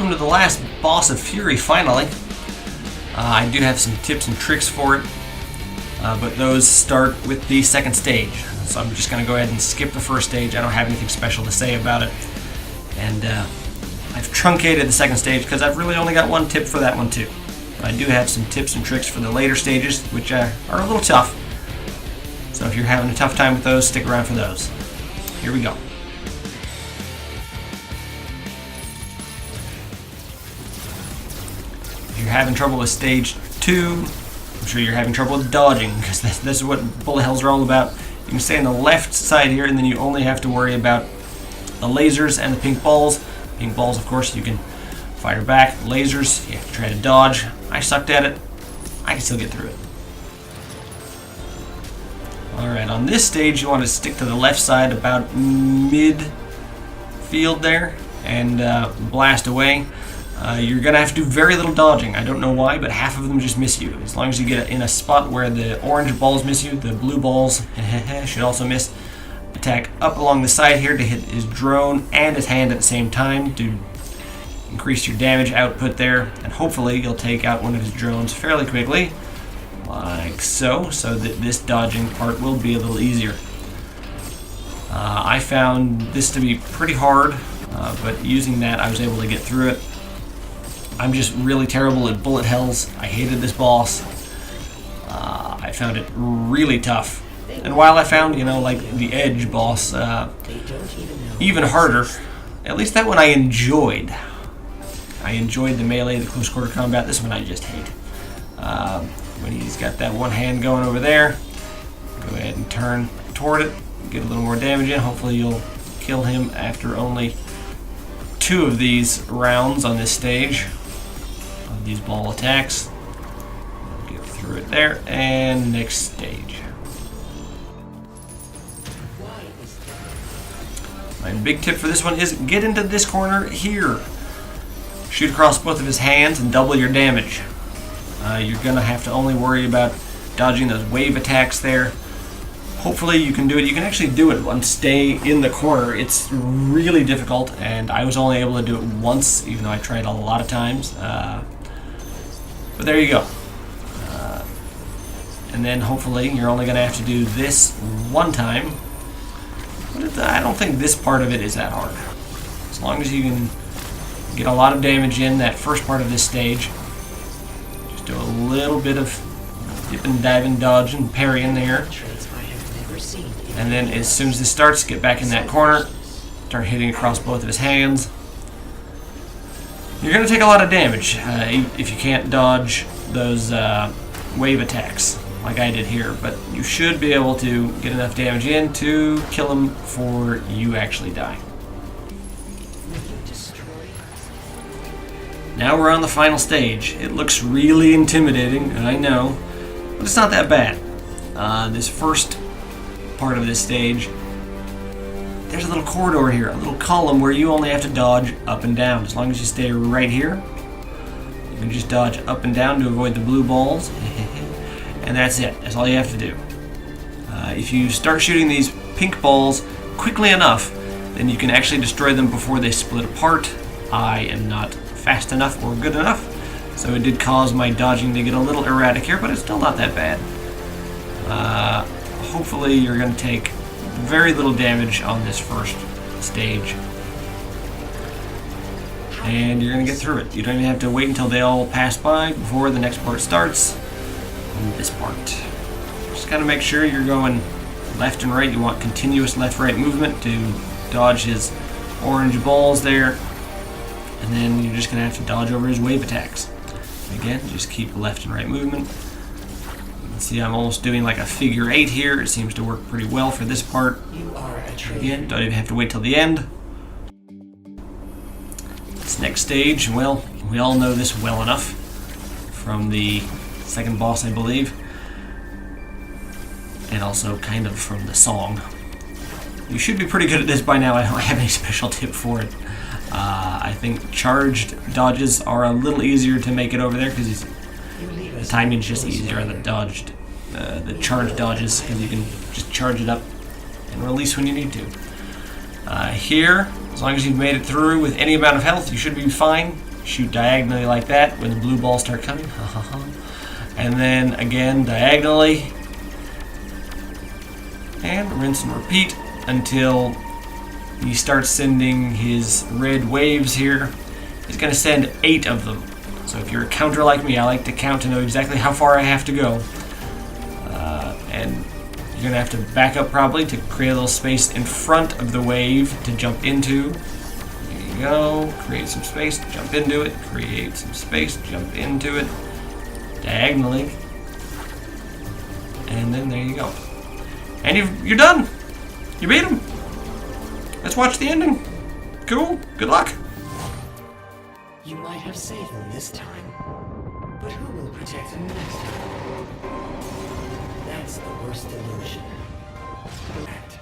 welcome to the last boss of Furi, finally. I do have some tips and tricks for it, but those start with the second stage. So I'm just going to go ahead and skip the first stage. I don't have anything special to say about it. And I've truncated the second stage because I've really only got one tip for that one too. But I do have some tips and tricks for the later stages, which are a little tough. So if you're having a tough time with those, stick around for those. Here we go. If you're having trouble with stage 2, I'm sure you're having trouble with dodging, because this is what bullet hells are all about. You can stay on the left side here, and then you only have to worry about the lasers and the pink balls. Pink balls, of course, you can fire back. Lasers, you have to try to dodge. I sucked at it. I can still get through it. Alright, on this stage you want to stick to the left side about mid-field there and blast away. You're going to have to do very little dodging. I don't know why, but half of them just miss you. As long as you get in a spot where the orange balls miss you, the blue balls should also miss. Attack up along the side here to hit his drone and his hand at the same time to increase your damage output there, and hopefully you'll take out one of his drones fairly quickly, like so that this dodging part will be a little easier. I found this to be pretty hard, but using that I was able to get through it. I'm just really terrible at bullet hells. I hated this boss. I found it really tough. And while I found, like the Edge boss even harder, at least that one I enjoyed. I enjoyed the melee, the close quarter combat. This one I just hate. When he's got that one hand going over there, go ahead and turn toward it, get a little more damage in. Hopefully you'll kill him after only 2 of these rounds on this stage, of these ball attacks. Get through it there, and next stage. My big tip for this one is get into this corner here. Shoot across both of his hands and double your damage. You're going to have to only worry about dodging those wave attacks there. Hopefully you can do it. You can actually do it and stay in the corner. It's really difficult, and I was only able to do it once, even though I tried a lot of times. But there you go. And then hopefully you're only going to have to do this one time. But I don't think this part of it is that hard. As long as you can get a lot of damage in that first part of this stage. Just do a little bit of dipping, diving, dodging, parrying there. And then as soon as this starts, get back in that corner. Start hitting across both of his hands. You're going to take a lot of damage if you can't dodge those wave attacks like I did here, but you should be able to get enough damage in to kill him before you actually die. Now we're on the final stage. It looks really intimidating, I know, but it's not that bad. This first part of this stage, there's a little corridor here, a little column where you only have to dodge up and down. As long as you stay right here, you can just dodge up and down to avoid the blue balls. And that's it. That's all you have to do. If you start shooting these pink balls quickly enough, then you can actually destroy them before they split apart. I am not fast enough or good enough, so it did cause my dodging to get a little erratic here, but it's still not that bad. Hopefully you're going to take very little damage on this first stage. And you're going to get through it. You don't even have to wait until they all pass by before the next part starts. This part. Just gotta make sure you're going left and right. You want continuous left-right movement to dodge his orange balls there. And then you're just gonna have to dodge over his wave attacks. Again, just keep left and right movement. You can see I'm almost doing like a figure 8 here. It seems to work pretty well for this part. Again, don't even have to wait till the end. This next stage, well, we all know this well enough from the second boss, I believe, and also kind of from the song. You should be pretty good at this by now. I don't have any special tip for it. I think charged dodges are a little easier to make it over there because the timing's just easier on the charged dodges, because you can just charge it up and release when you need to. Here, as long as you've made it through with any amount of health, you should be fine. Shoot diagonally like that when the blue balls start coming. And then again diagonally. And rinse and repeat until he starts sending his red waves here. He's going to send 8 of them. So if you're a counter like me, I like to count to know exactly how far I have to go. And you're going to have to back up probably to create a little space in front of the wave to jump into. There you go. Create some space, jump into it. Create some space, jump into it. Diagonally. And then there you go. And you're done. You beat him. Let's watch the ending. Cool. Good luck. You might have saved them this time, but who will protect them next time? That's the worst illusion. Act